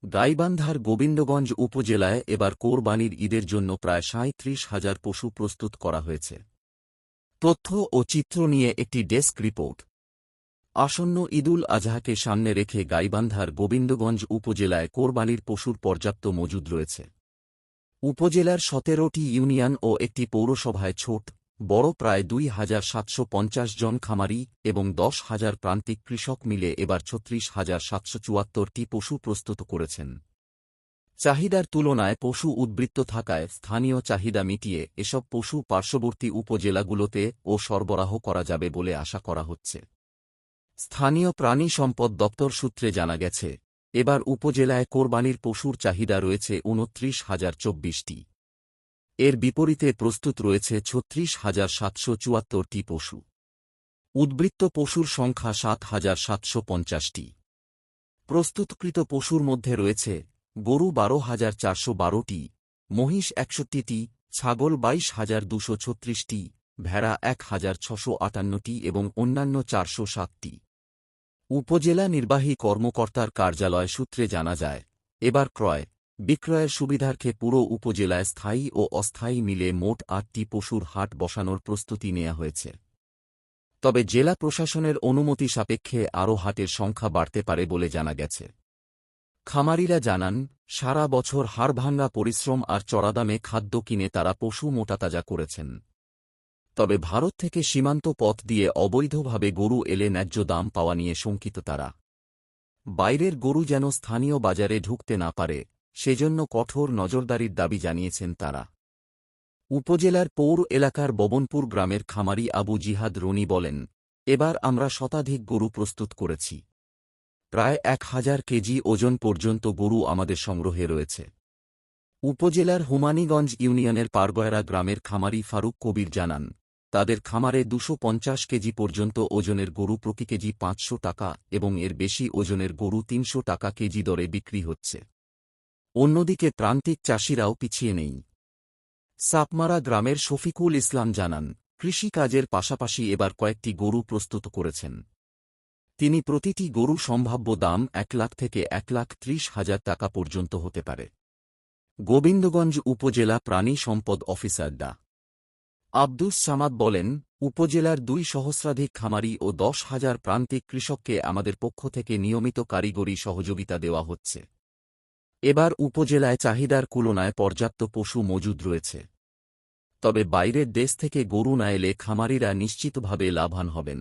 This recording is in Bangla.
গাইবান্ধার গোবিন্দগঞ্জ উপজেলায় এবার কোরবানির ঈদের জন্য প্রায় ৩৭,০০০ পশু প্রস্তুত করা হয়েছে। তথ্য ও চিত্র নিয়ে একটি ডেস্ক রিপোর্ট। আসন্ন ঈদুল আজহাকে সামনে রেখে গাইবান্ধার গোবিন্দগঞ্জ উপজেলায় কোরবানির পশুর পর্যাপ্ত মজুদ রয়েছে। উপজেলার ১৭টি ইউনিয়ন ও একটি পৌরসভায় ছোট বড় প্রায় ২,৭৫০ জন খামারি এবং ১০,০০০ প্রান্তিক কৃষক মিলে এবার ৩৬,৭৭৪টি পশু প্রস্তুত করেছেন। চাহিদার তুলনায় পশু উদ্বৃত্ত থাকায় স্থানীয় চাহিদা মিটিয়ে এসব পশু পার্শ্ববর্তী উপজেলাগুলোতে ও সরবরাহ করা যাবে বলে আশা করা হচ্ছে। স্থানীয় প্রাণী সম্পদ দপ্তর সূত্রে জানা গেছে, এবার উপজেলায় কোরবানির পশুর চাহিদা রয়েছে ২৯,০২৪টি। এর বিপরীতে প্রস্তুত রয়েছে ৩৬,৭৭৪টি পশু। উদ্বৃত্ত পশুর সংখ্যা ৭,৭৫০টি। প্রস্তুতকৃত পশুর মধ্যে রয়েছে গরু ১২,৪১২টি, মহিষ ৬১টি, ছাগল ২২,২৩৬টি, ভেড়া ১,৬৫৮টি এবং অন্যান্য ৪০৭টি। উপজেলা নির্বাহী কর্মকর্তার কার্যালয় সূত্রে জানা যায়, এবার ক্রয় বিক্রয়ের সুবিধার্থে পুরো উপজেলায় স্থায়ী ও অস্থায়ী মিলে মোট ৮টি পশুর হাট বসানোর প্রস্তুতি নেওয়া হয়েছে। তবে জেলা প্রশাসনের অনুমতি সাপেক্ষে আরও হাটের সংখ্যা বাড়তে পারে বলে জানা গেছে। খামারিরা জানান, সারা বছর হাড়ভাঙা পরিশ্রম আর চড়াদামে খাদ্য কিনে তারা পশু মোটাতাজা করেছেন। তবে ভারত থেকে সীমান্ত পথ দিয়ে অবৈধভাবে গরু এলে ন্যায্য দাম পাওয়া নিয়ে শঙ্কিত তারা। বাইরের গরু যেন স্থানীয় বাজারে ঢুকতে না পারে, সেজন্য কঠোর নজরদারির দাবি জানিয়েছেন তারা। উপজেলার পৌর এলাকার ববনপুর গ্রামের খামারি আবু জিহাদ রনি বলেন, এবার আমরা শতাধিক গরু প্রস্তুত করেছি। প্রায় ১,০০০ কেজি ওজন পর্যন্ত গরু আমাদের সংগ্রহে রয়েছে। উপজেলার হুমানীগঞ্জ ইউনিয়নের পারগয়রা গ্রামের খামারি ফারুক কবির জানান, তাদের খামারে ২৫০ কেজি পর্যন্ত ওজনের গরু প্রতি কেজি ৫০০ টাকা এবং এর বেশি ওজনের গরু ৩০০ টাকা কেজি দরে বিক্রি হচ্ছে। অন্যদিকে প্রান্তিক চাষিরাও পিছিয়ে নেই। সাপমারা গ্রামের শফিকুল ইসলাম জানান, কৃষিকাজের পাশাপাশি এবার কয়েকটি গরু প্রস্তুত করেছেন। তিনি প্রতিটি গরু সম্ভাব্য দাম ১ লাখ থেকে ১,৩০,০০০ টাকা পর্যন্ত হতে পারে। গোবিন্দগঞ্জ উপজেলা প্রাণী সম্পদ অফিসার ডা. আব্দুস সামাদ বলেন, উপজেলার ২ সহস্রাধিক খামারি ও ১০,০০০ প্রান্তিক কৃষককে আমাদের পক্ষ থেকে নিয়মিত কারিগরি সহযোগিতা দেওয়া হচ্ছে। এবার উপজেলায় চাহিদার তুলনায় পর্যাপ্ত পশু মজুদ রয়েছে। তবে বাইরের দেশ থেকে গরু না এলে খামারিরা নিশ্চিতভাবে লাভবান হবেন।